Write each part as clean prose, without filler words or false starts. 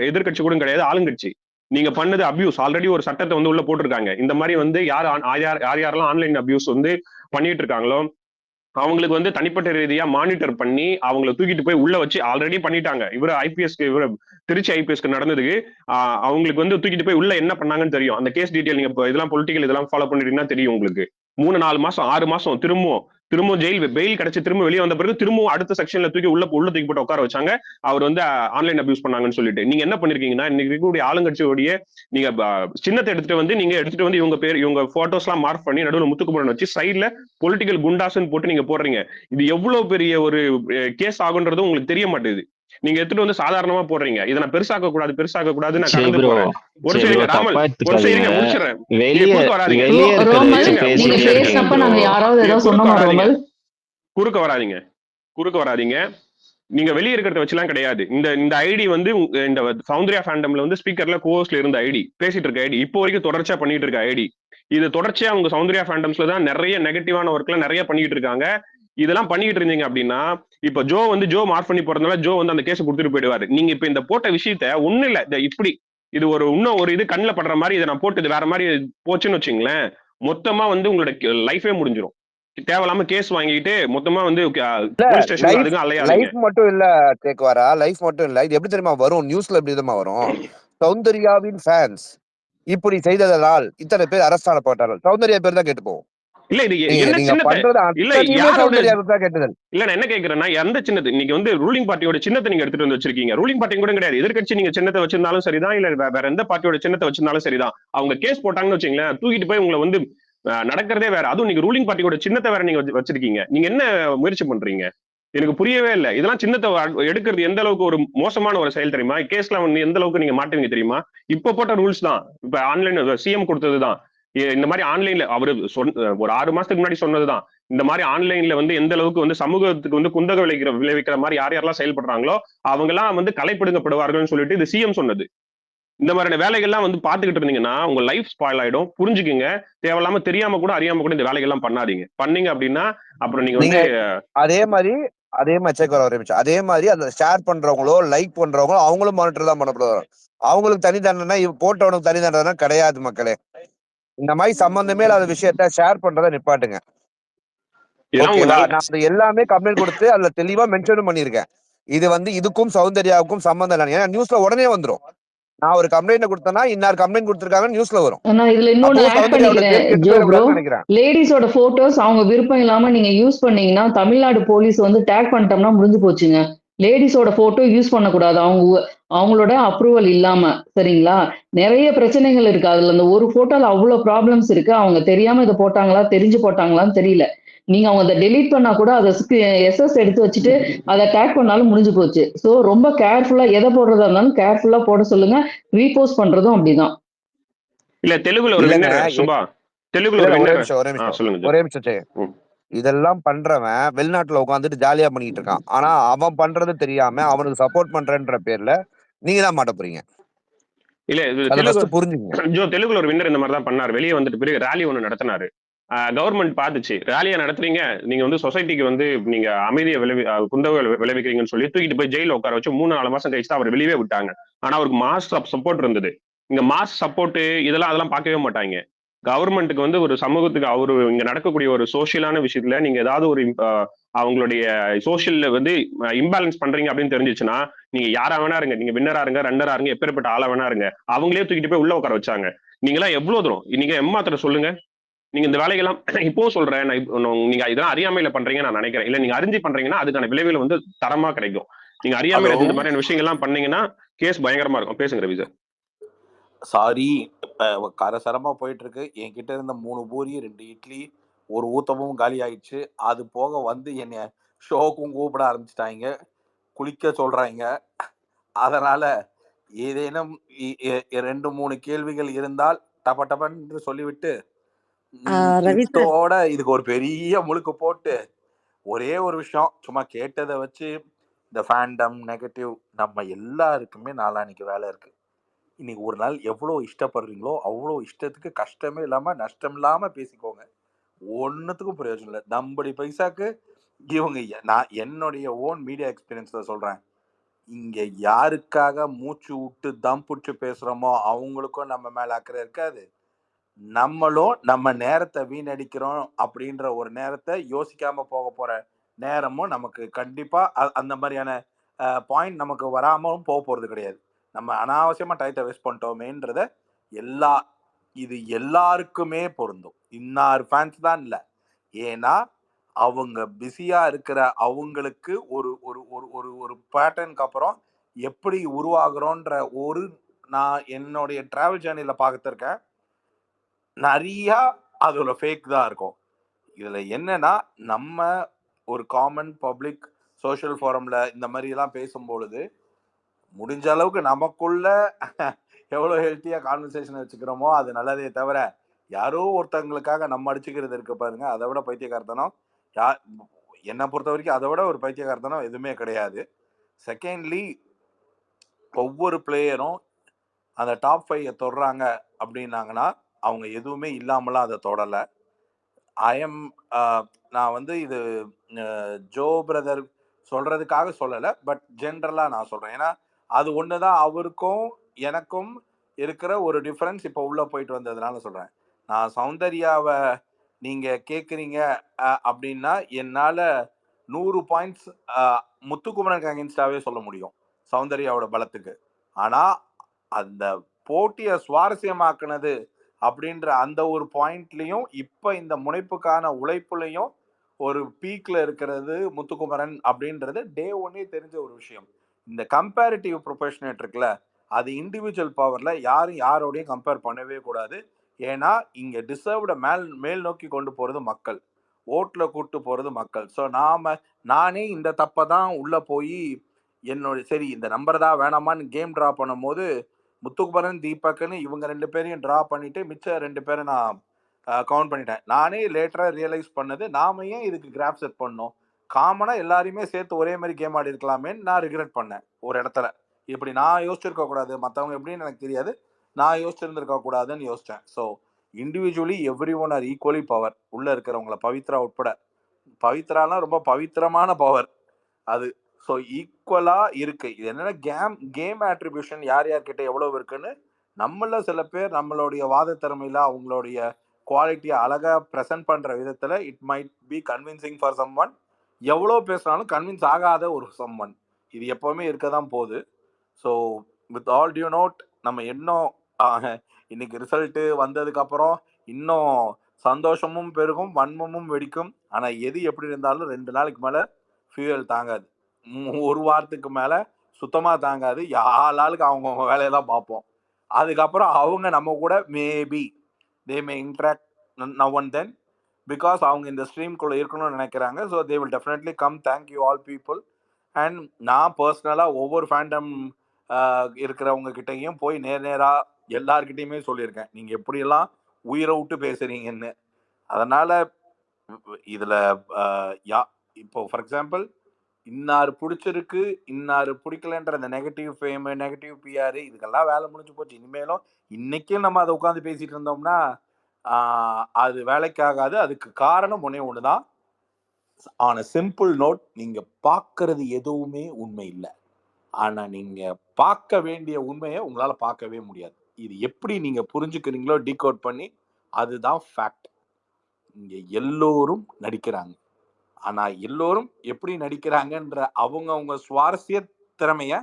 எதிர்க்கட்சி கூட கிடையாது, ஆளுங்கட்சி. நீங்க பண்ணது அபியூஸ். ஆல்ரெடி ஒரு சட்டத்தை வந்து உள்ள போட்டிருக்காங்க. இந்த மாதிரி வந்து யாரெல்லாம் ஆன்லைன் அபியூஸ் வந்து பண்ணிட்டு இருக்காங்களோ அவங்களுக்கு வந்து தனிப்பட்ட ரீதியா மானிட்டர் பண்ணி அவங்கள தூக்கிட்டு போய் உள்ள வச்சு ஆல்ரெடி பண்ணிட்டாங்க. இவரு ஐபிஎஸ்க்கு இவரு திருச்சி ஐபிஎஸ்க்கு நடந்ததுக்கு அவங்களுக்கு வந்து தூக்கிட்டு போய் உள்ள என்ன பண்ணாங்கன்னு தெரியும். அந்த கேஸ் டீடைல் நீங்க இதெல்லாம் பொலிட்டிக்கல் இதெல்லாம் ஃபாலோ பண்ணிட்டீங்கன்னா தெரியும் உங்களுக்கு. 3-4 மாசம் 6 மாசம் திரும்பவும் பெயில் கிடைச்சு திரும்ப வெளியே வந்த பிறகு திரும்பவும் அடுத்த செக்ஷன்ல உள்ள தூக்கி போட்டு உட்கார வச்சாங்க. அவர் வந்து ஆன்லைன் அபியூஸ் பண்ணாங்கன்னு சொல்லிட்டு நீங்க என்ன பண்ணிருக்கீங்கன்னா இன்னைக்கு இருக்கக்கூடிய ஆளுங்கட்சியோடைய நீங்க சின்னத்தை எடுத்துட்டு வந்து இவங்க பேர் இவங்க போட்டோஸ் எல்லாம் மார்க் பண்ணி நடுவில் முத்துக்குமரன் வச்சு சைட்ல பொலிட்டிக்கல் குண்டாஸ்ன்னு போட்டு நீங்க போடுறீங்க. இது எவ்வளவு பெரிய ஒரு கேஸ் ஆகுன்றது உங்களுக்கு தெரிய மாட்டேங்குது. நீங்க எடுத்துட்டு வந்து சாதாரணமா போடுறீங்க. இதை நான் பெருசாக்க கூடாது நான் கடந்து போறேன். ஒரு சரி ராமல் ஒரு சரி முடிச்சிடறேன். குறுக்க வராதீங்க. நீங்க வெளியே இருக்கிறத வச்சுலாம் கிடையாது. இந்த ஐடி வந்து இந்த சௌந்தர்யா ஃபேண்டம்ல வந்து ஸ்பீக்கர்ல கோஸ்ட்ல இருந்த ஐடி, பேசிட்டு இருக்க ஐடி, இப்போ வரைக்கும் தொடர்ச்சியா பண்ணிட்டு இருக்க ஐடி. இது தொடர்ச்சியா அவங்க சௌந்தர்யா ஃபேண்டம்ஸ்ல தான் நிறைய நெகட்டிவான ஒர்க்ல நிறைய பண்ணிட்டு இருக்காங்க. இதெல்லாம் பண்ணிட்டு இருந்தீங்க அப்படின்னா இப்ப ஜோ மார்க் பண்ணி போறதுனால ஜோ வந்து அந்த கேஸ் கொடுத்துட்டு போயிடுவாரு. நீங்க இப்ப இந்த போட்ட விஷயத்த ஒண்ணு இல்ல இப்படி இது இன்னும் ஒரு இது கண்ணில் படுற மாதிரி இதை நான் போட்டு வேற மாதிரி போச்சுன்னு வச்சுங்களேன், மொத்தமா வந்து உங்களோட லைஃபே முடிஞ்சிடும். தேவையில்லாம கேஸ் வாங்கிட்டு மொத்தமா வந்து லைஃப் மட்டும் இல்ல தேக்குவாரா, லைஃப் மட்டும் இல்ல. இது எப்படி தெரியுமா வரும் நியூஸ்ல, எப்படி தெரியுமா வரும்? சௌந்தர்யாவின் ஃபேன்ஸ் இப்படி செய்ததால் இத்தனை பேர் அரஸ்ட் ஆனப்பட்டார்கள். சௌந்தர்யா பேர் தான் கேட்டு போவோம். இல்ல இது என்ன பண்றது இல்ல நான் என்ன கேக்குறேன்னா எந்த சின்னது இன்னைக்கு வந்து ரூலிங் பார்ட்டியோட சின்னத்தை நீங்க எடுத்துட்டு வந்து வச்சிருக்கீங்க. ரூலிங் பார்ட்டி கூட கிடையாது, எதிர்க்கட்சி நீங்க சின்னத்தை வச்சிருந்தாலும் சரிதான், இல்ல வேற எந்த பார்ட்டியோட சின்னத்தை வச்சிருந்தாலும் சரிதான். அவங்க கேஸ் போட்டாங்கன்னு வச்சுங்களேன், தூக்கிட்டு போய் உங்களை வந்து நடக்கிறதே வேற. அதுவும் நீங்க ரூலிங் பார்ட்டியோட சின்னத்தை வேற நீங்க வச்சிருக்கீங்க. நீங்க என்ன முயற்சி பண்றீங்க எனக்கு புரியவே இல்லை. இதெல்லாம் சின்னத்தை எடுக்கிறது எந்த அளவுக்கு ஒரு மோசமான ஒரு செயல் தெரியுமா? கேஸ்ல வந்து எந்த அளவுக்கு நீங்க மாட்டுவீங்க தெரியுமா? இப்ப போட்ட ரூல்ஸ் தான், இப்ப ஆன்லைன் சிஎம் கொடுத்ததுதான். இந்த மாதிரி ஆன்லைன்ல அவரு ஒரு 6 மாசத்துக்கு முன்னாடி சொன்னதுதான். இந்த மாதிரி ஆன்லைன்ல வந்து எந்த அளவுக்கு வந்து சமூகத்துக்கு வந்து குந்தக விளைவிக்கிற மாதிரி யாரெல்லாம் செயல்படுறாங்களோ அவங்க எல்லாம் வந்து கலைப்படுங்கப்படுவார்கள் சொல்லிட்டு இது சிஎம் சொன்னது. இந்த மாதிரியான வேலைகள்லாம் வந்து பாத்துக்கிட்டு இருந்தீங்கன்னா உங்க லைஃப் ஸ்பாயில் ஆயிடும். புரிஞ்சுக்குங்க. தேவையில்லாம தெரியாம கூட அறியாம கூட இந்த வேலைகள்லாம் பண்ணாதீங்க. பண்ணீங்க அப்படின்னா அப்புறம் நீங்க வந்து அதே மாதிரி அதே மாதிரி அந்த ஷேர் பண்றவங்களோ லைக் பண்றவங்களோ அவங்களும் மானிட்டர் தான் பண்ணப்படுவாங்க. அவங்களுக்கு தனி தண்டனை, போட்டவனுக்கு தனி தண்டனை கிடையாது மக்களே. இந்த மாதிரி சம்பந்தமே இல்லாத விஷயத்த ஷேர் பண்றதை நிப்பாட்டுங்க. நான் எல்லாமே கம்ப்ளைண்ட் கொடுத்து அதுல தெளிவா மென்ஷனும் பண்ணிருக்கேன். இது வந்து இதுக்கும் சௌந்தர்யாவுக்கும் சம்பந்தம் இல்லை. ஏன்னா நியூஸ்ல உடனே வந்துரும். நான் ஒரு கம்ப்ளைண்ட் கொடுத்தேன்னா இன்னார் கம்ப்ளைண்ட் கொடுத்திருக்காங்க நியூஸ்ல வரும். நான் இதுல இன்னொன்னு ஆட் பண்ணிக்கிறேன். லேடிஸோட போட்டோஸ் அவங்க விருப்பம் இல்லாம நீங்க யூஸ் பண்ணீங்கன்னா தமிழ்நாடு போலீஸ் வந்து டேக் பண்ணிட்டோம்னா முடிஞ்சு போச்சுங்க. லேடிஸோட போட்டோ யூஸ் பண்ணக்கூடாது அவங்களோட அப்ரூவல் இல்லாம. சரிங்களா? நிறைய பிரச்சனைகள் இருக்கு அதுல. அந்த ஒரு போட்டோல அவ்வளவு ப்ராப்ளம்ஸ் இருக்கு. அவங்க தெரியாம இதை போட்டாங்களா தெரிஞ்சு போட்டாங்களான்னு தெரியல. நீங்க அவங்க அதை டெலீட் பண்ணா கூட அதை எஸ்எஸ் எடுத்து வச்சுட்டு அதை டேக் பண்ணாலும் முடிஞ்சு போச்சு. ஸோ ரொம்ப கேர்ஃபுல்லா எதை போடுறதா இருந்தாலும் கேர்ஃபுல்லா போட சொல்லுங்க. ரீபோஸ்ட் பண்றதும் அப்படிதான். இல்ல தெலுங்குல ஒரு சுபா தெலுங்குல ஒரே நிமிஷம். இதெல்லாம் பண்றவன் வெளிநாட்டுல உட்காந்துட்டு ஜாலியா பண்ணிட்டு இருக்கான். ஆனா அவன் பண்றது தெரியாம அவனுக்கு சப்போர்ட் பண்றேன்ற பேர்ல நீங்க தான் மாட்ட போறீங்க. இல்ல புரிஞ்சுங்க. தெலுங்குல ஒரு வின்னர் இந்த மாதிரி தான் பண்ணாரு. வெளியே வந்துட்டு பிறகு ரேலி ஒண்ணு நடத்தினாரு. கவர்மெண்ட் பாத்துச்சு ரேலியா நடத்துறீங்க, நீங்க வந்து சொசைட்டிக்கு வந்து நீங்க அமைதியை குந்தக விளைவிக்கிறீங்கன்னு சொல்லி தூக்கிட்டு போய் ஜெயில உட்கார வச்சு 3-4 மாசம் கழிச்சு அவர் வெளியே விட்டாங்க. ஆனா அவருக்கு மாஸ் சப்போர்ட் இருந்தது. இங்க மாஸ் சப்போர்ட் அதெல்லாம் பார்க்கவே மாட்டாங்க. கவர்மெண்ட்டுக்கு வந்து ஒரு சமூகத்துக்கு அவரு இங்க நடக்கக்கூடிய ஒரு சோசியலான விஷயத்துல நீங்க ஏதாவது ஒரு அவங்களுடைய சோசியல்ல வந்து இம்பேலன்ஸ் பண்றீங்க அப்படின்னு தெரிஞ்சிச்சுன்னா நீங்க யாரா வேணா இருங்க, நீங்க வின்னரா இருங்க, ரன்னரா இருங்க, எப்பேற்பட்ட ஆளா வேணா இருங்க, அவங்களே தூக்கிட்டு போய் உள்ள உட்கார வச்சாங்க. நீங்க எல்லாம் எவ்வளவு தூரம் நீங்க எம்மாத்திர சொல்லுங்க. நீங்க இந்த வேலைகள்லாம் இப்போ சொல்றேன், நீங்க இதெல்லாம் அறியாமையில பண்றீங்க நான் நினைக்கிறேன். இல்ல நீங்க அறிஞ்சு பண்றீங்கன்னா அதுக்கான விளைவுகள் வந்து தரமா கிடைக்கும். நீங்க அறியாமையில இந்த மாதிரியான விஷயங்கள் எல்லாம் பண்ணீங்கன்னா கேஸ் பயங்கரமா இருக்கும். பேசுங்க ரவி சார். சாரி, கரசரமா போயிட்டு இருக்கு. என்கிட்ட இருந்த 3 பூரி 2 இட்லி 1 ஊத்தமும் காலி ஆயிடுச்சு. அது போக வந்து என்னை ஷோக்கும் கூப்பிட ஆரம்பிச்சிட்டாங்க, குளிக்க சொல்றாங்க. அதனால ஏதேனும் 2-3 கேள்விகள் இருந்தால் டப டபன்னு சொல்லிவிட்டு இதுக்கு ஒரு பெரிய முழுக்கு போட்டு ஒரே ஒரு விஷயம் சும்மா கேட்டதை வச்சு இந்த ஃபேண்டம் நெகட்டிவ் நம்ம எல்லாருக்குமே நாளான்னைக்கு வேலை இருக்கு. இன்னைக்கு ஒரு நாள் எவ்வளோ இஷ்டப்படுறீங்களோ அவ்வளோ இஷ்டத்துக்கு கஷ்டமே இல்லாம நஷ்டம் இல்லாம பேசிக்கோங்க. ஒன்னுத்துக்கும் பிரயோஜனம் இல்லை. நம்படி பைசாக்கு இவங்க நான் என்னுடைய ஓன் மீடியா எக்ஸ்பீரியன்ஸ்ல சொல்றேன். இங்க யாருக்காக மூச்சு விட்டு தம் புடிச்சு பேசுறோமோ அவங்களுக்கும் நம்ம மேல அக்கறை இருக்காது. நம்மளும் நம்ம நேரத்தை வீணடிக்கிறோம் அப்படின்ற ஒரு நேரத்தை யோசிக்காம போக போற நேரமும் நமக்கு கண்டிப்பா அந்த மாதிரியான பாயிண்ட் நமக்கு வராமலும் போக போறது கிடையாது. நம்ம அனாவசியமா டயத்தை வேஸ்ட் பண்ணிட்டோமேன்றத எல்லா இது எல்லாருக்குமே பொருந்தும். இன்னார் ஃபேன்ஸ் தான் இல்லை. ஏன்னா அவங்க பிஸியா இருக்கிற அவங்களுக்கு ஒரு ஒரு ஒரு ஒரு ஒரு பேட்டர்னுக்கு அப்புறம் எப்படி உருவாகுறோன்ற ஒரு நான் என்னுடைய டிராவல் ஜேர்னில பார்த்துருக்கேன். நிறைய அதோட ஃபேக் தான் இருக்கும். இதுல என்னன்னா நம்ம ஒரு காமன் பப்ளிக் சோஷியல் ஃபோரம்ல இந்த மாதிரி எல்லாம் பேசும்பொழுது முடிஞ்ச அளவுக்கு நமக்குள்ள எவ்வளவு ஹெல்த்தியா கான்வர்சேஷன் வச்சுக்கிறோமோ அது நல்லதே தவிர யாரோ ஒருத்தவங்களுக்காக நம்ம அடிச்சுக்கிறது இருக்கு பாருங்க, அதை விட பைத்தியக்காரத்தனம் என்னை பொறுத்த வரைக்கும் அதை விட ஒரு பைத்தியக்காரத்தனம் எதுவுமே கிடையாது. செகண்ட்லி, ஒவ்வொரு பிளேயரும் அந்த டாப் 5 தொடுறாங்க அப்படின்னாங்கன்னா அவங்க எதுவுமே இல்லாமலாம் அதை தொடலை. நான் வந்து இது ஜோ பிரதர் சொல்றதுக்காக சொல்லலை, பட் ஜென்ரலா நான் சொல்றேன். ஏன்னா அது ஒண்ணுதான் அவருக்கும் எனக்கும் இருக்கிற ஒரு டிஃபரன்ஸ். இப்போ உள்ள போயிட்டு வந்ததுனால சொல்றேன். நான் சௌந்தர்யாவை நீங்க கேக்குறீங்க அப்படின்னா என்னால 100 பாயிண்ட்ஸ் முத்துக்குமரனுக்கு அகேன்ஸ்டாவே சொல்ல முடியும் சௌந்தர்யாவோட பலத்துக்கு. ஆனா அந்த போட்டியை சுவாரஸ்யமாக்குனது அப்படின்ற அந்த ஒரு பாயிண்ட்லயும் இப்ப இந்த முனைப்புக்கான உழைப்புலையும் ஒரு பீக்ல இருக்கிறது முத்துக்குமரன் அப்படின்றது டே ஒன்னே தெரிஞ்ச ஒரு விஷயம். இந்த கம்பேரிட்டிவ் ப்ரொபஷனேட் இருக்குல்ல, அது இண்டிவிஜுவல் பவர்ல யாரும் யாரோடையும் கம்பேர் பண்ணவே கூடாது. ஏன்னா இங்க டிசர்வ்ட மேல் நோக்கி கொண்டு போறது மக்கள், ஓட்டுல கூட்டு போறது மக்கள். ஸோ நானே இந்த தப்பை தான் உள்ள போய் என்னோட சரி இந்த நம்பர் தான் வேணாமான்னு கேம் டிரா பண்ணும் போது முத்துக்குமரன் தீபக்னு இவங்க 2 பேரையும் டிரா பண்ணிட்டு மிச்ச 2 பேரை நான் கவுண்ட் பண்ணிட்டேன். நானே லேட்டரா ரியலைஸ் பண்ணது, நாம ஏன் இதுக்கு கிராஃப் செட் பண்ணோம், காமனா எல்லாரையுமே சேர்த்து ஒரே மாதிரி கேம் ஆடி இருக்கலாமேன்னு நான் ரிக்ரெட் பண்ணேன் ஒரு இடத்துல. இப்படி நான் யோசிச்சிருக்க கூடாது, மற்றவங்க எப்படின்னு எனக்கு தெரியாது, நான் யோசிச்சிருந்திருக்க கூடாதுன்னு யோசிச்சேன். So individually every one R equally power. உள்ள இருக்கிறவங்கள பவித்ரா உட்பட, பவித்ராலாம் ரொம்ப பவித்திரமான பவர் அது. ஸோ ஈக்குவலா இருக்கு. இது என்னன்னா கேம் ஆட்ரிபியூஷன் யார் யார்கிட்ட எவ்வளவு இருக்குன்னு நம்மள சில பேர் நம்மளுடைய வாத திறமையில அவங்களுடைய குவாலிட்டியை அழகா ப்ரெசென்ட் பண்ற விதத்துல it might be convincing for some one. எவ்வளோ பேசினாலும் கன்வின்ஸ் ஆகாத ஒரு சம் ஒன் இது எப்பவுமே இருக்க தான் போகுது. So with all due note, நம்ம இன்னும் இன்னைக்கு ரிசல்ட் வந்ததுக்கு அப்புறம் இன்னும் சந்தோஷமும் பெருகும், வன்மமும் வெடிக்கும். ஆனா எது எப்படி இருந்தாலும் 2 நாளைக்கு மேல ஃபியூயல் தாங்காது, ஒரு வாரத்துக்கு மேல சுத்தமா தாங்காது. ஆளுக்கு அவங்க வேலையெல்லாம் பார்ப்போம். அதுக்கப்புறம் அவங்க நம்ம கூட maybe they May interact now and then, because அவங்க இந்த ஸ்ட்ரீம்குள்ள இருக்கணும்னு நினைக்கிறாங்க. So they will definitely come. Thank you all people. And நான் பர்சனலாக ஒவ்வொரு ஃபேண்டம் இருக்கிறவங்க கிட்டையும் போய் நேரா எல்லார்கிட்டையுமே சொல்லியிருக்கேன், நீங்க எப்படியெல்லாம் உயிரை விட்டு பேசுறீங்கன்னு. அதனால இதுல இப்போ ஃபார் எக்ஸாம்பிள் இன்னாரு பிடிச்சிருக்கு இன்னாரு பிடிக்கலன்ற அந்த நெகட்டிவ் ஃபேம், நெகட்டிவ் பிஆர், இதுக்கெல்லாம் வேலை முடிஞ்சு போச்சு. இனிமேலும் இன்னைக்கும் நம்ம அதை உட்காந்து பேசிட்டு இருந்தோம்னா அது வேலைக்காகாது. அதுக்கு காரணம் ஒன்னே ஒண்ணுதான். ஆன் அ சிம்பிள் நோட், நீங்க பார்க்கறது எதுவுமே உண்மை இல்லை. ஆனா நீங்க பார்க்க வேண்டிய உண்மையை உங்களால பார்க்கவே முடியாது. இது எப்படி நீங்க புரிஞ்சுக்கிறீங்களோ டீகோட் பண்ணி, அதுதான் ஃபேக்ட். இங்க எல்லோரும் நடிக்கிறாங்க. ஆனா எல்லோரும் எப்படி நடிக்கிறாங்கன்ற அவங்க சுவாரஸ்ய திறமைய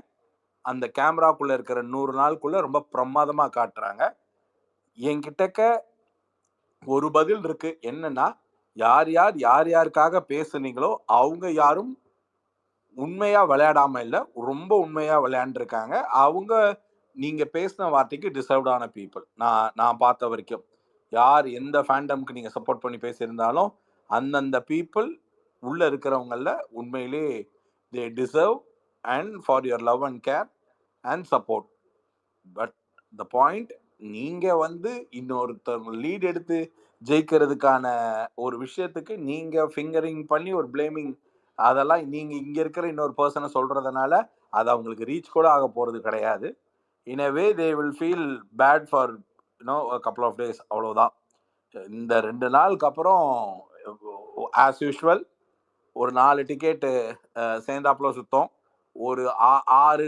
அந்த கேமராக்குள்ள இருக்கிற 100 நாளுக்குள்ள ரொம்ப பிரமாதமா காட்டுறாங்க. என்கிட்டக்க ஒரு பதில் இருக்கு, என்னன்னா யார் யாருக்காக பேசுனீங்களோ அவங்க யாரும் உண்மையா விளையாடாம இல்ல, ரொம்ப உண்மையா விளையாண்டுருக்காங்க. அவங்க நீங்க பேசின வார்த்தைக்கு டிசர்வ்டான பீப்புள். நான் பார்த்த வரைக்கும் யார் எந்த ஃபேண்டம்க்கு நீங்க சப்போர்ட் பண்ணி பேசியிருந்தாலும் அந்தந்த பீப்புள் உள்ள இருக்கிறவங்கள உண்மையிலே they deserve and for your love and care and support. But the point, நீங்க வந்து இன்னொருத்தவங்க லீட் எடுத்து ஜெயிக்கிறதுக்கான ஒரு விஷயத்துக்கு நீங்க ஃபிங்கரிங் பண்ணி ஒரு பிளேமிங், அதெல்லாம் நீங்க இங்க இருக்கிற இன்னொரு பர்சனை சொல்றதுனால அது அவங்களுக்கு ரீச் கூட ஆக போறது கிடையாது. இன் a way they will feel bad for a couple of days, அவ்வளவுதான். இந்த 2 நாளுக்கு அப்புறம் ஆஸ் யூஷுவல் ஒரு 4 டிக்கெட்டு சேர்ந்தாப்புல சுத்தம். ஒரு 6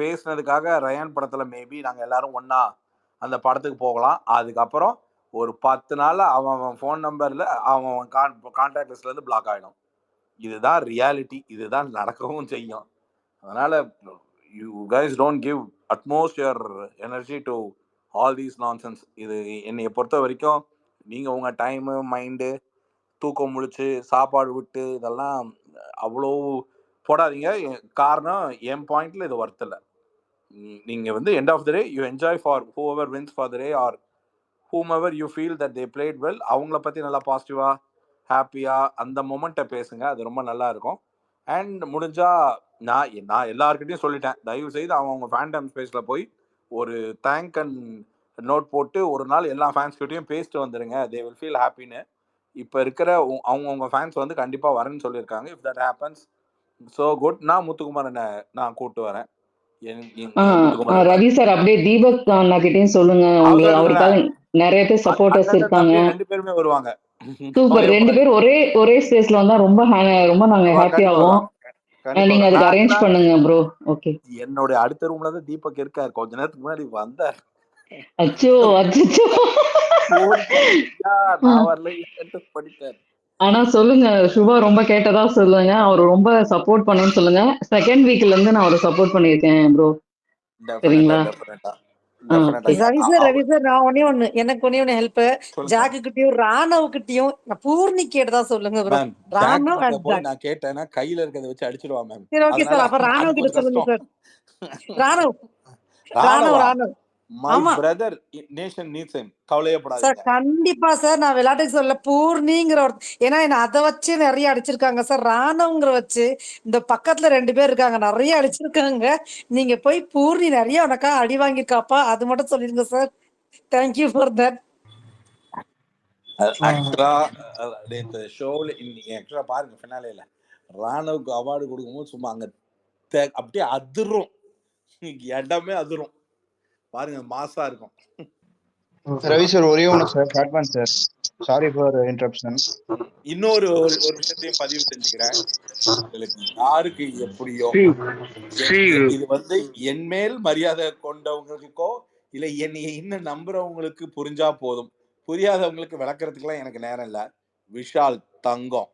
பேசுனதுக்காக ரயான் படத்துல மேபி நாங்க எல்லாரும் ஒண்ணா அந்த படத்துக்கு போகலாம். அதுக்கப்புறம் ஒரு 10 நாள்ல அவன் ஃபோன் நம்பர்ல அவன் கான்டாக்ட் லிஸ்ட்ல இருந்து பிளாக் ஆயிடும். இதுதான் ரியாலிட்டி. இதுதான் நடக்கவும் செய்யும். அதனால you guys don't give utmost your energy to all these nonsense. இது என்னைய பொறுத்த வரைக்கும் நீங்க உங்க டைமு, மைண்டு, தூக்கம் முழிச்சு, சாப்பாடு விட்டு இதெல்லாம் அவ்வளோ போடாதீங்க. காரணம் என் பாயிண்ட்ல இது ஒர்த் இல்லை. நீங்க வந்து end of the day you enjoy for whoever wins for the day or whomever you feel that they played well. அவங்கள பத்தி நல்லா பாசிட்டிவா ஹாப்பியா அந்த மொமெண்ட்டை பேசுங்க. அது ரொம்ப நல்லா இருக்கும். அண்ட் முடிஞ்சா நான் எல்லாருக்கிட்டையும் சொல்லிட்டேன், தயவு செய்து அவங்க ஃபேண்டம் ஸ்பேஸ்ல போய் ஒரு தேங்க் அண்ட் நோட் போட்டு ஒரு நாள் எல்லா ஃபேன்ஸ்கிட்டையும் பேசிட்டு வந்துருங்க. தே வில் ஃபீல் ஹாப்பின்னு. இப்போ இருக்கிற அவங்கவுங்க ஃபேன்ஸ் வந்து கண்டிப்பாக வரேன்னு சொல்லியிருக்காங்க. If that happens so good. நான் முத்துக்குமாரனை நான் கூப்பிட்டு வரேன். ரவி சார் அப்படியே தீபக் அண்ணா கிட்டயும் சொல்லுங்க. அவருக்காக நிறைய பேர் சப்போர்ட்டர்ஸ் இருக்காங்க. 2 பேருமே வருவாங்க. சூப்பர். 2 பேர் ஒரே ஸ்பேஸ்ல வந்தா ரொம்ப நாங்க ஹாப்பி ஆகும். நீங்க அதுக்கு அரேஞ்ச் பண்ணுங்க ப்ரோ. ஓகே. என்னோட அடுத்த ரூம்ல தான் தீபக் இருக்காரு. கொஞ்ச நேரத்துக்கு முன்னாடி வந்தார். அச்சோ நான் வரல படித்தார். ஆனா சொல்லுங்க, சுபா ரொம்ப கேட்டதா சொல்லுங்க. அவர் ரொம்ப சப்போர்ட் பண்ணுன்னு சொல்லுங்க. செகண்ட் வீக்ல இருந்து நான் அவரை சப்போர்ட் பண்ணிருக்கேன் ப்ரோ. சரிங்களா? ரவி சார் நான் ஒண்ணு எனக்கு ஒண்ணு ஹெல்ப். ஜாக்கு கிட்டயும் ராணவ் கிட்டயும் பூர்ணி கேட்டதா சொல்லுங்க ப்ரோ. ராணவ் நான் கேட்டேன்னா கையில இருக்கிறத வச்சு அடிச்சிடுவா மேம். சரி ஓகே சார். அப்ப ராணவ் கிட்ட சொல்லுங்க sir. Ranav my brother nation needs him. கவலையப்படாதீங்க சார். கண்டிப்பா சார். நான் விளையாட்டுக்கு சொல்ல பூர்ணிங்கிற ஏன்னா என்ன அதை வச்சு நிறைய அடிச்சிருக்காங்க சார். ராணவங்கிற வச்சு இந்த பக்கத்துல 2 பேர் இருக்காங்க, நிறைய அடிச்சிருக்காங்க. நீங்க போய் பூர்ணி நிறைய உனக்கா அடி வாங்கிருக்காப்பா, அது மட்டும் சொல்லிருங்க சார். Thank you for that. ஆக்சுவலா இந்த ஷோல இன்னைக்கு ஆக்சுவலா பாருங்க ஃபினாலேல ராணவுக்கு அவார்டு கொடுக்கும்போது சும்மா அங்க அப்படியே அதிரும், இடமே அதிரும். பாருங்க மாசா இருக்கும். ரவி சார் ஒரே ஒன்று sir, advance sir, sorry for interruption. இன்னொரு ஒரு விஷயத்தையும் பதிவு செஞ்சுக்கிறேன். யாருக்கு எப்படியோ இது வந்து என் மேல் மரியாதை கொண்டவங்களுக்கோ இல்ல என்னைய இன்னும் நம்புறவங்களுக்கு புரிஞ்சா போதும். புரியாதவங்களுக்கு விளக்குறதுக்குலாம் எனக்கு நேரம் இல்லை. விஷால் தங்கம்,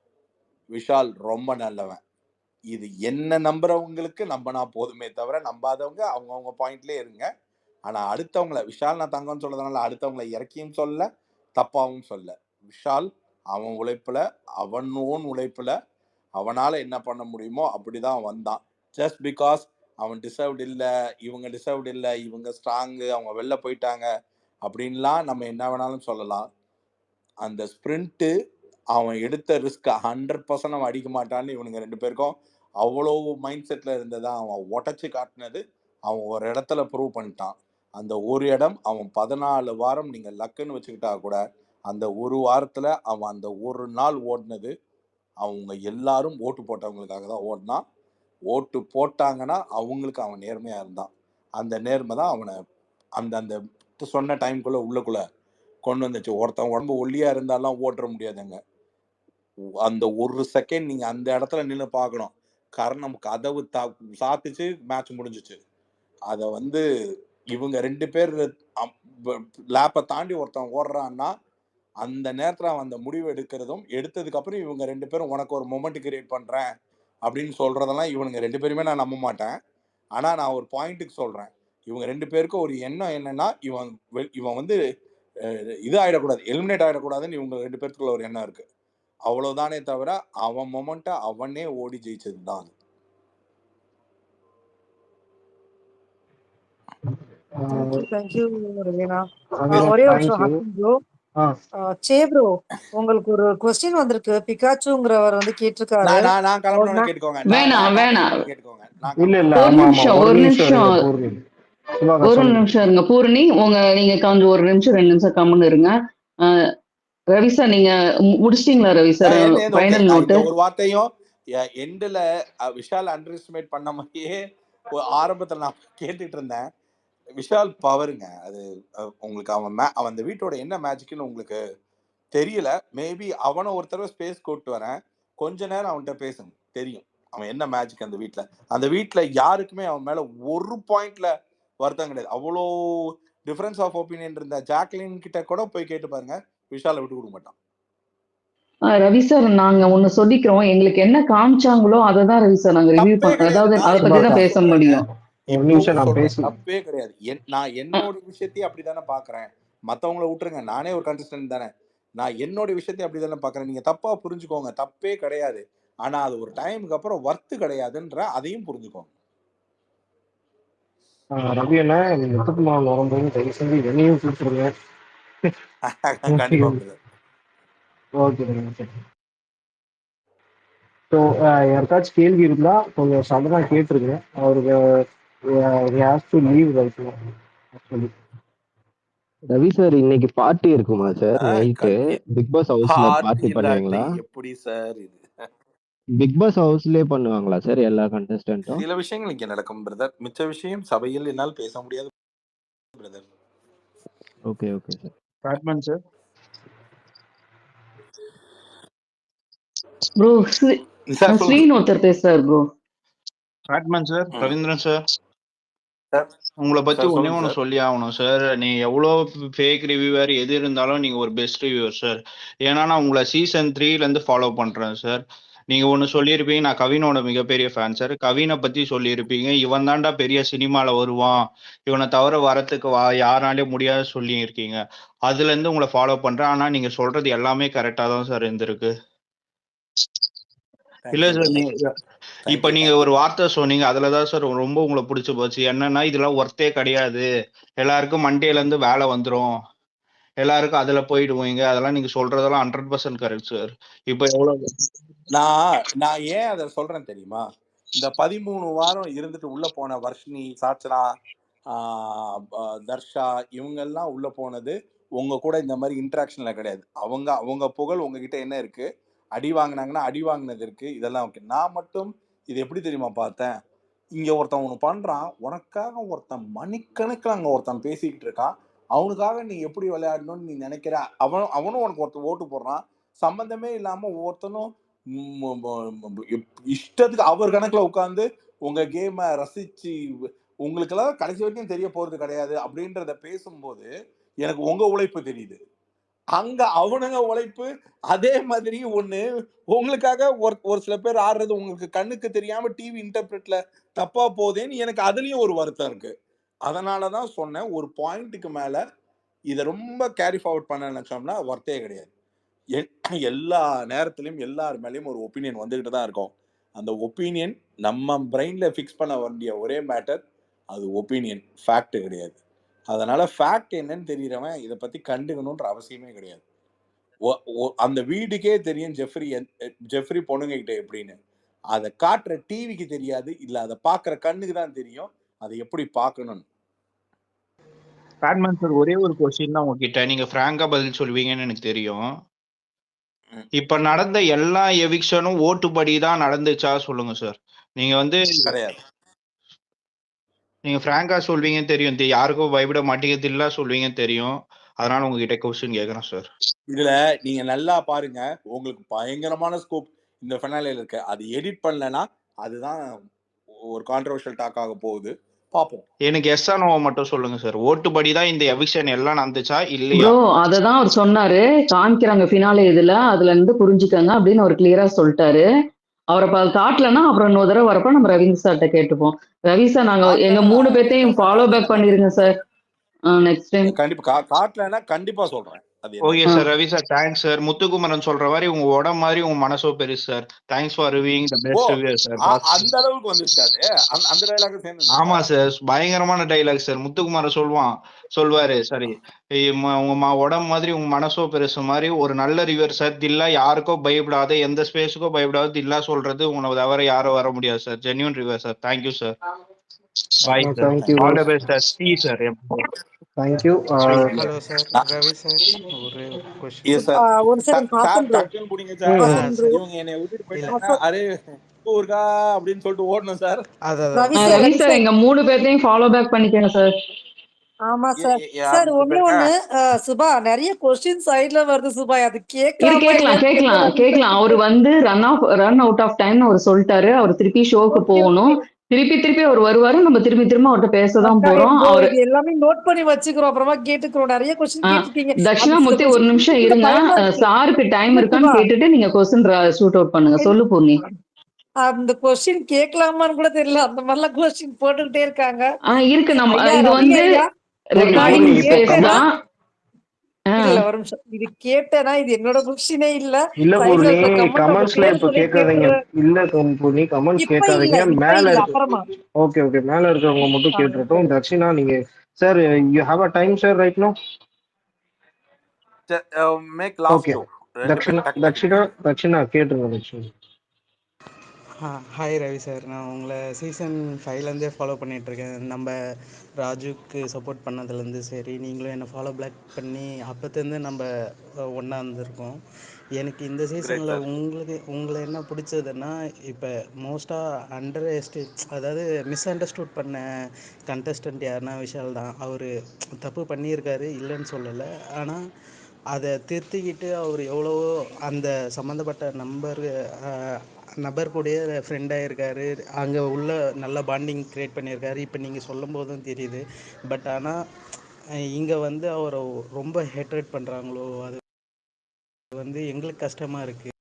விஷால் ரொம்ப நல்லவன். இது என்ன நம்புறவங்களுக்கு நம்பினா போதுமே தவிர நம்பாதவங்க அவங்கவுங்க பாயிண்ட்லேயே இருங்க. ஆனா அடுத்தவங்களை விஷால் நான் தங்கம்னு சொல்றதுனால அடுத்தவங்களை இறக்கியும் சொல்ல தப்பாவும் சொல்ல. விஷால் அவன் உழைப்புல, அவன் ஓன் உழைப்புல அவனால என்ன பண்ண முடியுமோ அப்படிதான் வந்தான். ஜஸ்ட் பிகாஸ் அவன் டிசர்வ்ட் இல்லை, இவங்க டிசர்வ்ட் இல்லை, இவங்க ஸ்ட்ராங்கு, அவங்க வெளில போயிட்டாங்க அப்படின்லாம் நம்ம என்ன வேணாலும் சொல்லலாம். அந்த ஸ்பிரிண்ட்டு அவன் எடுத்த ரிஸ்க் 100% அவன் அடிக்க மாட்டான்னு இவனுங்க 2 பேருக்கும் அவ்வளோ மைண்ட் செட்ல இருந்ததா அவன் உடச்சி காட்டினது. அவன் ஒரு இடத்துல ப்ரூவ் பண்ணிட்டான். அந்த ஒரு இடம் அவன் 14 வாரம் நீங்க லக்குன்னு வச்சுக்கிட்டா கூட அந்த ஒரு வாரத்துல அவன் அந்த ஒரு நாள் ஓடினது அவங்க எல்லாரும் ஓட்டு போட்டவங்களுக்காக தான் ஓடினான். ஓட்டு போட்டாங்கன்னா அவங்களுக்கு அவன் நேர்மையா இருந்தான். அந்த நேர்மை தான் அவனை அந்த அந்த சொன்ன டைம்குள்ள உள்ளுக்குள்ள கொண்டு வந்துச்சு. ஒருத்தன் உடம்பு ஒல்லியா இருந்தாலும் ஓட்டுற முடியாதுங்க. அந்த ஒரு செகண்ட் நீங்க அந்த இடத்துல நின்று பார்க்கணும். காரணம் கதவு சாத்துச்சு, மேட்ச் முடிஞ்சிச்சு. அதை வந்து இவங்க 2 பேர் லேப்பை தாண்டி ஒருத்தன் ஓடுறான்னா அந்த நேரத்தில் அவன் அந்த முடிவு எடுக்கிறதும் எடுத்ததுக்கு அப்புறம் இவங்க 2 பேரும் உனக்கு ஒரு மொமெண்ட் கிரியேட் பண்றேன் அப்படின்னு சொல்றதெல்லாம் இவனுங்க 2 பேருமே நான் நம்ப மாட்டேன். ஆனா நான் ஒரு பாயிண்ட்டுக்கு சொல்றேன், இவங்க 2 பேருக்கும் ஒரு எண்ணம் என்னன்னா இவன் வந்து இது ஆயிடக்கூடாது, எலிமினேட் ஆயிடக்கூடாதுன்னு இவங்க 2 பேருக்குள்ள ஒரு எண்ணம் இருக்கு. அவ்வளவுதானே தவிர அவன் மொமெண்ட்டை அவனே ஓடி ஜெயிச்சது தான். ஒரே ப்ரோ உங்களுக்கு ஒரு क्वेश्चन வந்திருக்கு. பிகாச்சுங்கறவர் வந்து கேட்டிருக்காரு. நான் கிளம்பறேன்னு கேட்கோங்க. வேணாம் இல்ல இல்ல ஒரு நிமிஷம் இருங்க பூர்ணி. நீங்க கொஞ்சம் ஒரு நிமிஷம் 2 நிமிஷம் கம்முன்னு இருங்க. ரவி சார் நீங்க முடிச்சிட்டீங்களா? ரவி சார் ஃபைனல் நோட் ஒரு வார்த்தையும் எண்ட்ல விஷால் அண்டர் எஸ்டிமேட் பண்ண மாதிரியே ஆரம்பத்துல நான் கேட்டுட்டு இருந்தேன். விஷால் பவருங்க அது. உங்களுக்கு அவன் அந்த வீட்டோட என்ன மேஜிக்னு உங்களுக்கு தெரியல. மேபி அவனை ஒரு தடவை ஸ்பேஸ் கூப்பிட்டு வரேன், கொஞ்ச நேரம் அவன்கிட்ட பேசுங்க, தெரியும் அவன் என்ன மேஜிக் அந்த வீட்டுல யாருக்குமே அவன் மேல ஒரு பாயிண்ட்ல வருத்தம் கிடையாது. அவ்வளோ டிஃபரன்ஸ் ஆஃப் ஒப்பீனியன் இருந்த ஜாக்லின் கிட்ட கூட போய் கேட்டு பாருங்க, விஷாலை விட்டு கொடுக்க மாட்டான். ரவி சார், நாங்க ஒண்ணு சொல்லிக்கிறோம். எங்களுக்கு என்ன காமிச்சாங்களோ அதை தான் ரவி சார் நாங்க ரிவ்யூ தப்பே கிடையாது. அதாவது அதை பத்தி தான் பேச முடியும். தப்பே கிடையாது. நான் என்னோட விஷயத்தையும் அப்படித்தானே பாக்குறேன். மத்தவங்களை விட்டுருங்க, நானே ஒரு கண்டஸ்டன்ட் தானே. நான் என்னோட விஷயத்தையும் அப்படிதானே பாக்குறேன். நீங்க தப்பா புரிஞ்சுக்கோங்க, தப்பே கிடையாது. ஆனா அது ஒரு டைமுக்கு அப்புறம் வர்த்து கிடையாதுன்ற அதையும் புரிஞ்சுக்கோங்க. ரவி அண்ணா, நீங்க முத்துக்குமார் வரும்போது தயவு செஞ்சு என்னையும் கூப்பிட்டுருங்க. கண்டிப்பா. ஓகே. ஸோ யாருக்காச்சும் கேள்வி இருந்தா கொஞ்சம் சடனா கேட்டுருங்க. அவருக்கு லீவ் ஆக்சுவலி. ரவி சார், இன்னைக்கு பார்ட்டி இருக்குமா சார்? நைட்டு பிக் பாஸ் ஹவுஸ்ல பார்ட்டி பண்ணுவீங்களா? எப்படி சார் இது? பிக் பாஸ் ஹவுஸ்லயே பண்ணுவாங்களா சார் எல்லா கண்டஸ்டன்ட்டும்? சில விஷயங்கள் இங்க நடக்கும் பிரதர், மிச்ச விஷயம் சபையில் என்னால் பேச முடியாது brother. Okay sir. Batman sir. Bro screen ஒருத்தர் பேசுறாரு bro. Batman sir, Ravindran sir, உங்களை பத்தி ஒன்னே ஒன்று சொல்லி ஆகணும் சார். நீ எவ்வளோ ஃபேக் ரிவ்யூவர் எது இருந்தாலும் நீங்க ஒரு பெஸ்ட் ரிவ்யூவர் சார். ஏன்னா நான் உங்களை சீசன் 3ல ஃபாலோ பண்றேன் சார். நீங்க ஒன்று சொல்லியிருப்பீங்க, நான் கவினோட மிகப்பெரிய ஃபேன் சார். கவினை பத்தி சொல்லியிருப்பீங்க, இவன் தாண்டா பெரிய சினிமால வருவான், இவனை தவிர வரத்துக்கு யாராலே முடியாது சொல்லியிருக்கீங்க. அதுல இருந்து உங்களை ஃபாலோ பண்றேன். ஆனா நீங்க சொல்றது எல்லாமே கரெக்டா தான் சார் இருந்திருக்கு. இல்ல சார், இப்ப நீங்க ஒரு வார்த்தை சொன்னீங்க, அதுலதான் சார் ரொம்ப உங்களை பிடிச்சு போச்சு. என்னன்னா, இதெல்லாம் ஒர்த்தே கிடையாது, எல்லாருக்கும் மண்டேல இருந்து வேலை வந்துரும், எல்லாருக்கும் அதுல போயிடுவீங்க, அதெல்லாம் நீங்க சொல்றதெல்லாம் 100% கரெக்ட் சார். இப்ப எவ்வளவு நான் ஏன் அதை சொல்றேன் தெரியுமா? இந்த 13 வாரம் இருந்துட்டு உள்ள போன வர்ஷினி, சாச்சனா, தர்ஷா இவங்க எல்லாம் உள்ள போனது உங்க கூட இந்த மாதிரி இன்ட்ராக்ஷன்ல கிடையாது. அவங்க புகழ் உங்ககிட்ட என்ன இருக்கு, அடி வாங்கினாங்கன்னா அடி வாங்கினது இருக்கு, இதெல்லாம் ஓகே. நான் மட்டும் இது எப்படி தெரியுமா பார்த்தேன்? இங்க ஒருத்தன் ஒண்ணு பண்றான், உனக்காக ஒருத்தன் மணிக்கணக்கில் அங்க ஒருத்தன் பேசிக்கிட்டு இருக்கான், அவனுக்காக நீ எப்படி விளையாடணும்னு நீ நினைக்கிற, அவனும் உனக்கு ஒருத்தன் ஓட்டு போடுறான், சம்பந்தமே இல்லாம ஒவ்வொருத்தனும் இஷ்டத்துக்கு அவர் கணக்குல உட்காந்து உங்க கேமை ரசிச்சு உங்களுக்கெல்லாம் கடைசி வரைக்கும் தெரிய போறது கிடையாது அப்படின்றத பேசும்போது எனக்கு உங்க உழைப்பு தெரியுது. அங்க அவனுங்க உழைப்பு அதே மாதிரி ஒண்ணு உங்களுக்காக ஒரு சில பேர் ஆடுறது உங்களுக்கு கண்ணுக்கு தெரியாம டிவி இன்டர்பிரட்ல தப்பா போதேன்னு எனக்கு அதுலயும் ஒரு வருத்தம் இருக்கு. அதனாலதான் சொன்னேன், ஒரு பாயிண்ட்டுக்கு மேல இதை ரொம்ப கேரி ஃபார்வர்ட் பண்ண நினைச்சோம்னா வர்த்தே கிடையாது. எல்லா நேரத்திலையும் எல்லார் மேலேயும் ஒரு ஒப்பீனியன் வந்துகிட்டு தான் இருக்கும். அந்த ஒப்பீனியன் நம்ம பிரெயின்ல ஃபிக்ஸ் பண்ண வேண்டிய ஒரே மேட்டர் அது ஒப்பீனியன், ஃபேக்ட் கிடையாது. அதனால ஃபேக்ட் என்னன்னு தெரியறவன் இதை பத்தி கண்டுக்கணும்ன்ற அவசியமே கிடையாது. அந்த வீடுக்கே தெரியும் ஜெஃப்ரி பொண்ணுங்க கிட்ட எப்படின்னு. அதை காட்டுற டிவிக்கு தெரியாது, இல்ல அதை பாக்குற கண்ணுக்கு தான் தெரியும் அதை எப்படி பார்க்கணும்னு. பேட்மேன் சார், ஒரே ஒரு கொஸ்டின் தான் உங்ககிட்ட, நீங்க பிராங்கா பதில் சொல்வீங்கன்னு எனக்கு தெரியும். இப்ப நடந்த எல்லா எவிக்ஷனும் ஓட்டுப்படி தான் நடந்துச்சா சொல்லுங்க சார். நீங்க கிடையாது, நீங்க பிராங்கா சொல்வீங்கன்னு தெரியும், யாருக்கும் பயப்பட மாட்டேங்குது சொல்வீங்கன்னு தெரியும். அதனால உங்ககிட்ட கொஸ்டின் கேக்குறேன் சார். இதுல நீங்க நல்லா பாருங்க, உங்களுக்கு பயங்கரமான ஸ்கோப் இந்த ஃபைனலில் இருக்கு. அது எடிட் பண்ணலனா அதுதான் ஒரு கான்ட்ரோவர்ஷியல் டாக் ஆக போகுது, பாப்போம். எனக்கு எஸ் ஆர் நோ மட்டும் சொல்லுங்க சார். ஓட்டுப்படி தான் இந்த எவிக்ஷன் எல்லாம் நடந்துச்சா இல்லையா? ப்ரோ அததான் அவர் சொன்னாரு, காமிக்கிறாங்க ஃபினாலே அதுல இருந்து புரிஞ்சுக்கங்க அப்படின்னு அவர் கிளியரா சொல்லிட்டாரு. அவரை காட்டலன்னா அப்புறம் இன்னொரு தடவை வரப்ப நம்ம ரவீந்திர சார்கிட்ட கேட்டுப்போம். ரவி சார், நாங்க எங்க 3 பேர்த்தையும் ஃபாலோ பேக் பண்ணிருங்க சார் நெக்ஸ்ட் டைம். கண்டிப்பா காட்டலன்னா கண்டிப்பா சொல்றேன். Okay sir. Ravi sir, thanks sir. Muthukumaran சொல்ற மாதிரி உங்க உடம்பு மாதிரி உங்க மனசோ பெருசு sir. Thanks for reviewing the best reviewer sir. அந்த அளவுக்கு வந்துருச்சாரு அந்த டயலாக் சேர்ந்து. ஆமா சார், பயங்கரமான டயலாக் சார். முத்துக்குமரன் சொல்வாரு சரி, உங்க உடம்பு மாதிரி உங்க மனசோ பெருசு மாதிரி ஒரு நல்ல ரிவ்யூயர் சார். தில்லா யாருக்கோ பயப்படாத, எந்த ஸ்பேஸுக்கோ பயப்படாத, தில்லா சொல்றது உங்களை தவிர யாரும் வர முடியாது sir. Genuine reviewer sir. Thank you sir. Bye sir. All the best sir. See sir. Thank you. Hello sir, Ravi sir, ஒரு क्वेश्चन சார். ஒரு செகண்ட் பாசன் ப்ரோ, டக்குன்னு புடிங்க சார். இவங்க என்னை விட்டுட்டு போயிட்டாங்க, அரே ஊர்கா அப்படின்னு சொல்லிட்டு ஓடணும் சார். ரவி சார் எங்க 3 பேர்த்தையும் ஃபாலோ பேக் பண்ணிக்கங்க சார். ஆமா சார். சார் ஒண்ணு சுபா நிறைய கொஸ்டின் சைடுல வருது சுபா. அது கேட்கலாம். அவரு வந்து ரன் அவுட் ஆஃப் டைம் அவர் சொல்லிட்டாரு. அவர் திருப்பி ஷோக்கு போகணும். திருப்பி அவர் வருவாரு. நம்ம திரும்ப அவர்கிட்ட பேசதான் போறோம். அவரு எல்லாமே நோட் பண்ணி வச்சுக்கிறோம். அப்புறமா கேட்டுக்கிறோம். நிறைய கொஸ்டின் கேட்டிருக்கீங்க. தட்சிணாமூர்த்தி ஒரு நிமிஷம் இருங்க. சாருக்கு டைம் இருக்கான்னு கேட்டுட்டு நீங்க கொஸ்டின் ஷூட் அவுட் பண்ணுங்க. சொல்லு பூர்ணி. அந்த கொஸ்டின் கேட்கலாமான்னு கூட தெரியல. அந்த மாதிரிலாம் கொஸ்டின் போட்டுக்கிட்டே இருக்காங்க. இருக்கு. நம்ம இது வந்து ரெக்கார்டிங் ஸ்பேஸ் தான். இல்ல ஒரு நிமிஷம். இது கேட்டேனா இது என்னோட கொஸ்டினே இல்ல. இல்ல பூர்ணி, கமெண்ட்ஸ்ல இப்ப கேட்காதீங்க. இல்ல பூர்ணி, கமெண்ட்ஸ் கேட்காதீங்க. மேல இருக்கு. ஓகே மேல இருக்கவங்க மட்டும் கேட்டுட்டோம். தட்சிணா நீங்க sir, you have a time sir right no. Make last show. Dakshina கேட்டுருங்க தட்சிணா. ஹாய் ரவி சார், நான் உங்களை சீசன் 5லேருந்தே ஃபாலோ பண்ணிகிட்ருக்கேன். நம்ம ராஜுக்கு சப்போர்ட் பண்ணதுலேருந்து சரி, நீங்களும் என்னை ஃபாலோ பேக் பண்ணி அப்போத்துலேருந்து நம்ம ஒன்றா இருந்திருக்கோம். எனக்கு இந்த சீசனில் உங்களை என்ன பிடிச்சதுன்னா, இப்போ மோஸ்ட்டாக அதாவது மிஸ் அண்டர்ஸ்டூட் பண்ண கண்டஸ்டன்ட் யாருன்னா விஷால் தான். அவர் தப்பு பண்ணியிருக்காரு, இல்லைன்னு சொல்லலை. ஆனால் அதை திருத்திக்கிட்டு அவர் எவ்வளவோ அந்த சம்மந்தப்பட்ட நபர் கூடயே ஃப்ரெண்டாக இருக்கார். அங்கே உள்ள நல்ல பாண்டிங் க்ரியேட் பண்ணியிருக்காரு. இப்போ நீங்கள் சொல்லும் போதும் தெரியுது. பட் ஆனால் இங்கே வந்து அவரை ரொம்ப ஹேட்ரேட் பண்ணுறாங்களோ, அது வந்து எங்களுக்கு கஷ்டமாக இருக்குது.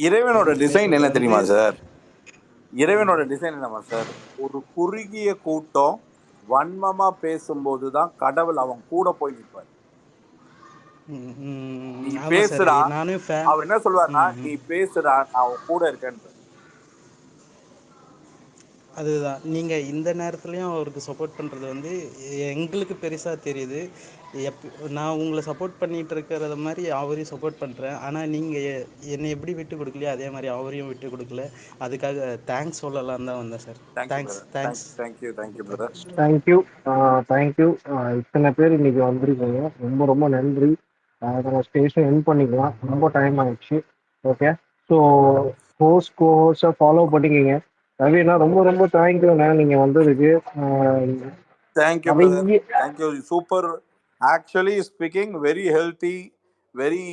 இறைவனோட டிசைன் என்ன தெரியுமா சார்? ஒரு குறுகிய கூட்டம் வன்மமா பேசும்போது தான் கடவுள் அவன் கூட போய் நிற்பார். நீ பேசுடா, அவர் என்ன சொல்வார்னா, நீ பேசுடா, நான் அவன் கூட இருக்கேன். அதுதான் நீங்கள் இந்த நேரத்துலையும் அவருக்கு சப்போர்ட் பண்ணுறது வந்து எங்களுக்கு பெருசாக தெரியுது. நான் உங்களை சப்போர்ட் பண்ணிகிட்டு இருக்கிறத மாதிரி அவரையும் சப்போர்ட் பண்ணுறேன். ஆனால் நீங்கள் என்னை எப்படி விட்டு கொடுக்கலையோ அதே மாதிரி அவரையும் விட்டு கொடுக்கல. அதுக்காக தேங்க்ஸ் சொல்லலாம் தான் வந்தேன் சார். தேங்க்யூ. இத்தனை பேர் இன்னைக்கு வந்திருக்கீங்க, ரொம்ப நன்றி. நம்ம ஸ்டேஷன் எண்ட் பண்ணிக்கலாம், ரொம்ப டைம் ஆயிடுச்சு. ஓகே, ஸோ கோஹோஸ்டை ஃபாலோ பண்ணிக்கிங்க. ரவினா ரொம்ப தேங்க்யூண்ணா நீங்க வந்ததுக்கு. Thank you super. Actually speaking very healthy, very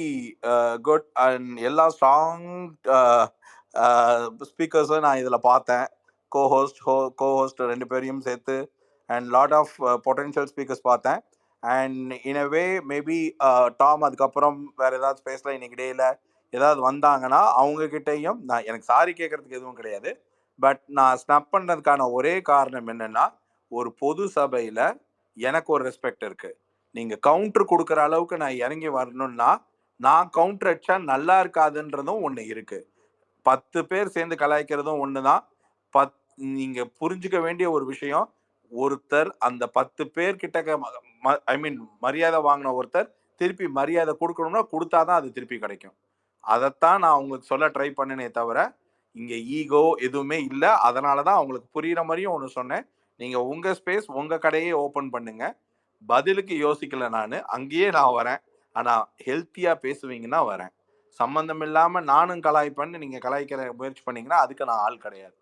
good. And எல்லா ஸ்ட்ராங் ஸ்பீக்கர்ஸும் நான் இதில் பார்த்தேன். கோஹோஸ்ட் 2 பேரையும் சேர்த்து and lot of potential speakers பார்த்தேன். And in a way maybe டாம் அதுக்கப்புறம் வேறு ஏதாவது ஸ்பேஸில் இன்னைக்கு டேயில் ஏதாவது வந்தாங்கன்னா அவங்கக்கிட்டையும் நான் எனக்கு சாரி கேட்குறதுக்கு எதுவும் கிடையாது. பட் நான் ஸ்னப் பண்ணுறதுக்கான ஒரே காரணம் என்னென்னா, ஒரு பொது சபையில் எனக்கு ஒரு ரெஸ்பெக்ட் இருக்குது. நீங்கள் கவுண்டர் கொடுக்குற அளவுக்கு நான் இறங்கி வரணும்னா, நான் கவுண்டர் அடிச்சா நல்லா இருக்காதுன்றதும் ஒன்று இருக்குது. 10 பேர் சேர்ந்து கலாய்க்கிறதும் ஒன்று தான். நீங்கள் புரிஞ்சுக்க வேண்டிய ஒரு விஷயம், ஒருத்தர் அந்த 10 பேர்கிட்ட மரியாதை வாங்கின ஒருத்தர் திருப்பி மரியாதை கொடுக்கணும்னா கொடுத்தாதான் அது திருப்பி கிடைக்கும். அதைத்தான் நான் உங்களுக்கு சொல்ல ட்ரை பண்ணினே தவிர இங்கே ஈகோ எதுவுமே இல்லை. அதனால தான் அவங்களுக்கு புரிகிற மாதிரியும் ஒன்று சொன்னேன். நீங்கள் உங்கள் ஸ்பேஸ் உங்கள் கடையே ஓப்பன் பண்ணுங்க. பதிலுக்கு யோசிக்கல, நான் அங்கேயே நான் வரேன். ஆனால் ஹெல்த்தியாக பேசுவீங்கன்னா வரேன். சம்மந்தம் இல்லாமல் நானும் கலாய்ப்பேன்னு நீங்கள் கலாய்க்கிற முயற்சி பண்ணீங்கன்னா அதுக்கு நான் ஆள் கிடையாது.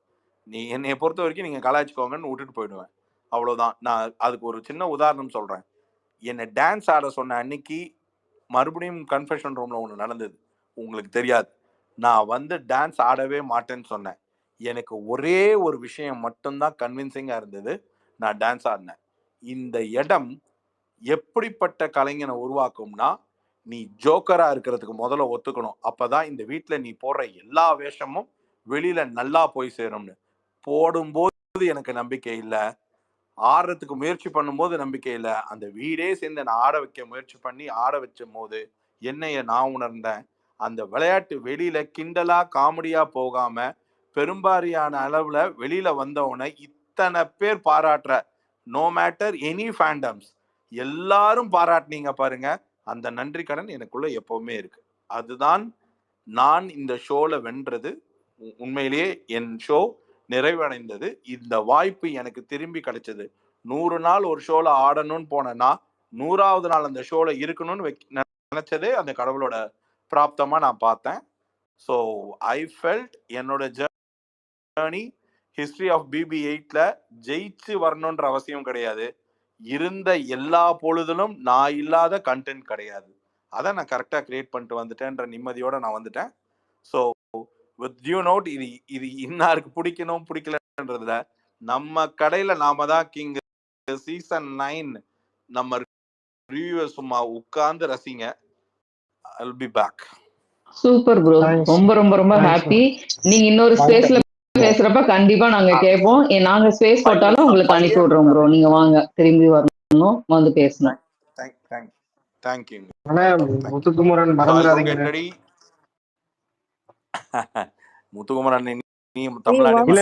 என்னைய பொறுத்த வரைக்கும் நீங்கள் கலாய்ச்சிக்கோங்கன்னு விட்டுட்டு போயிடுவேன். அவ்வளோதான். நான் அதுக்கு ஒரு சின்ன உதாரணம் சொல்கிறேன். என்னை டான்ஸ் ஆட சொன்ன அன்னைக்கு மறுபடியும் கன்ஃபெஷன் ரூமில் ஒன்று நடந்தது, உங்களுக்கு தெரியாது. நான் வந்து டான்ஸ் ஆடவே மாட்டேன்னு சொன்னேன். எனக்கு ஒரே ஒரு விஷயம் மட்டும்தான் கன்வின்சிங்காக இருந்தது, நான் டான்ஸ் ஆடினேன். இந்த இடம் எப்படிப்பட்ட கலைஞனை உருவாக்கும்னா, நீ ஜோக்கராக இருக்கிறதுக்கு முதல்ல ஒத்துக்கணும். அப்போதான் இந்த வீட்டில் நீ போடுற எல்லா வேஷமும் வெளியில் நல்லா போய் சேரும்னு. போடும்போது எனக்கு நம்பிக்கை இல்லை, ஆடுறதுக்கு முயற்சி பண்ணும்போது நம்பிக்கை இல்லை. அந்த வீடே சேர்ந்து நான் ஆட வைக்க முயற்சி பண்ணி ஆட வச்சும் போது என்னைய நான் உணர்ந்தேன். அந்த விளையாட்டு வெளியில கிண்டலா காமெடியா போகாம பெரும்பாரியான அளவுல வெளியில வந்தவனை இத்தனை பேர் பாராட்டுற, நோ மேட்டர் எனி ஃபேண்டம்ஸ், எல்லாரும் பாராட்டினீங்க பாருங்க. அந்த நன்றி கடன் எனக்குள்ள எப்பவுமே இருக்கு. அதுதான் நான் இந்த ஷோல வென்றது. உண்மையிலேயே என் ஷோ நிறைவடைந்தது. இந்த வாய்ப்பு எனக்கு திரும்பி கிடைச்சது. 100 நாள் ஒரு ஷோல ஆடணும்னு போனேன்னா 100வது நாள் அந்த ஷோல இருக்கணும்னு நினைச்சதே அந்த கடவுளோட பிராப்தமா நான் பார்த்தேன். ஸோ ஐ ஃபெல்ட் என்னோட ஜேர்னி ஹிஸ்டரி ஆஃப் BB8ல ஜெயிச்சு வரணுன்ற அவசியம் கிடையாது. இருந்த எல்லா பொழுதிலும் நான் இல்லாத கண்டென்ட் கிடையாது. அதை நான் கரெக்டாக கிரியேட் பண்ணிட்டு வந்துட்டேன்ற நிம்மதியோட நான் வந்துட்டேன். ஸோ வித் டியூ நோட், இது இது இன்னாருக்கு பிடிக்கணும் பிடிக்கலன்றதுல நம்ம கடையில நாம தான் கிங். சீசன் 9 நம்ம ரிவ்யூவர் சும்மா உட்கார்ந்து ரசிங்க. I'll be back. Super bro, ரொம்ப ரொம்ப ரொம்ப ஹாப்பி. நீங்க இன்னொரு ஸ்பேஸ்ல பேசுறப்ப கண்டிப்பா நாங்க கேட்போம். நாங்க ஸ்பேஸ் போட்டாலும் உங்களுக்கு அனுப்பி விடுறோம் ப்ரோ. நீங்க வாங்க, திரும்பி வரணும், வந்து பேசணும். தேங்க்யூ. முத்துக்குமரன் மறந்துடாதீங்க. முத்துக்குமரன் நீ Tamil Nadu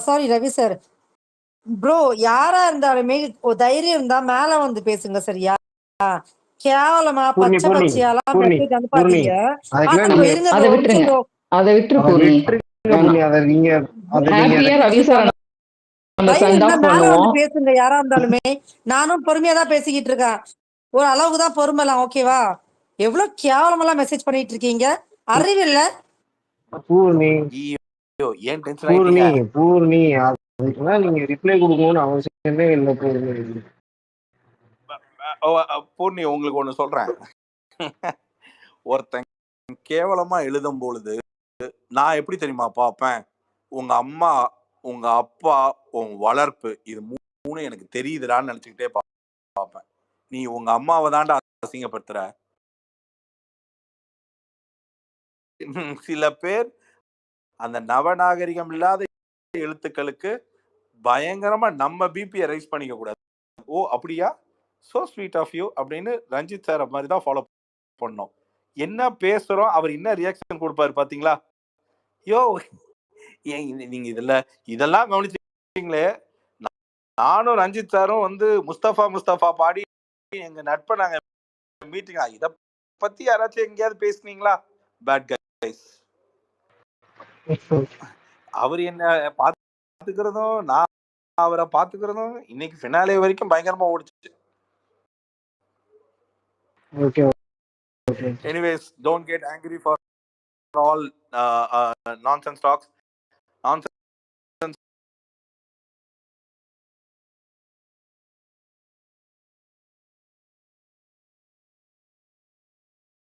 sorry Ravi sir. Bro யாரா இருந்தாலுமே தைரியம் இருந்தா மேல வந்து பேசுங்க, சரியா? கேவலமா பச்சை பச்சையாலாம் மெசேஜ் அனுப்பாதீங்க. பேசுங்க யாரா இருந்தாலுமே. நானும் பொறுமையா தான் பேசிக்கிட்டு இருக்கேன். ஒரு அளவுக்கு தான் பொறுமைலாம், ஓகேவா? எவ்வளவு கேவலமெல்லாம் மெசேஜ் பண்ணிட்டு இருக்கீங்க, அறிவில்ல? பூர்ணி அதுக்கெல்லாம் நீங்க ரிப்ளை கொடுக்கணும்னு அவசியமே இல்லை. பூர்ணி உங்களுக்கு ஒண்ணு சொல்றேன். ஒருத்தன் கேவலமா எழுதும் பொழுது நான் எப்படி தெரியுமா பார்ப்பேன்? உங்க அம்மா, உங்க அப்பா, உங்க வளர்ப்பு, இது மூணு எனக்கு தெரியுதுடான்னு நினைச்சுக்கிட்டே பார்ப்பேன். நீ உங்க அம்மாவை தாண்டா அசிங்கப்படுத்துற. சில பேர் அந்த நவநாகரிகம் இல்லாத எழுத்துக்களுக்கு பயங்கரமா நம்ம பிபியை ரைஸ் பண்ணிக்க கூடாது. ஓ அப்படியா, சோ ஸ்வீட் ஆஃப் யூ அப்படின்னு ரஞ்சித் சார் மாதிரி தான் ஃபாலோ பண்ணோம். என்ன பேசுறோம், அவர் என்ன ரியாக்ஷன் கொடுப்பாரு பாத்தீங்களா? யோ ஏன் நீங்க இதெல்லாம் கவனிச்சீங்களே. நானும் ரஞ்சித் சாரும் வந்து முஸ்தபா பாடி எங்க நட்பை நாங்க மீட்டிங், இத பத்தி யாராச்சும் எங்கேயாவது பேசுனீங்களா? Bad guys. அவர் என்ன பாத்துக்கிறதும் நான் அவரை பாத்துக்கிறதும் இன்னைக்கு ஃபினாலே வரைக்கும் பயங்கரமா ஓடிச்சு. Anyways, don't get angry for all nonsense talks. Nonsense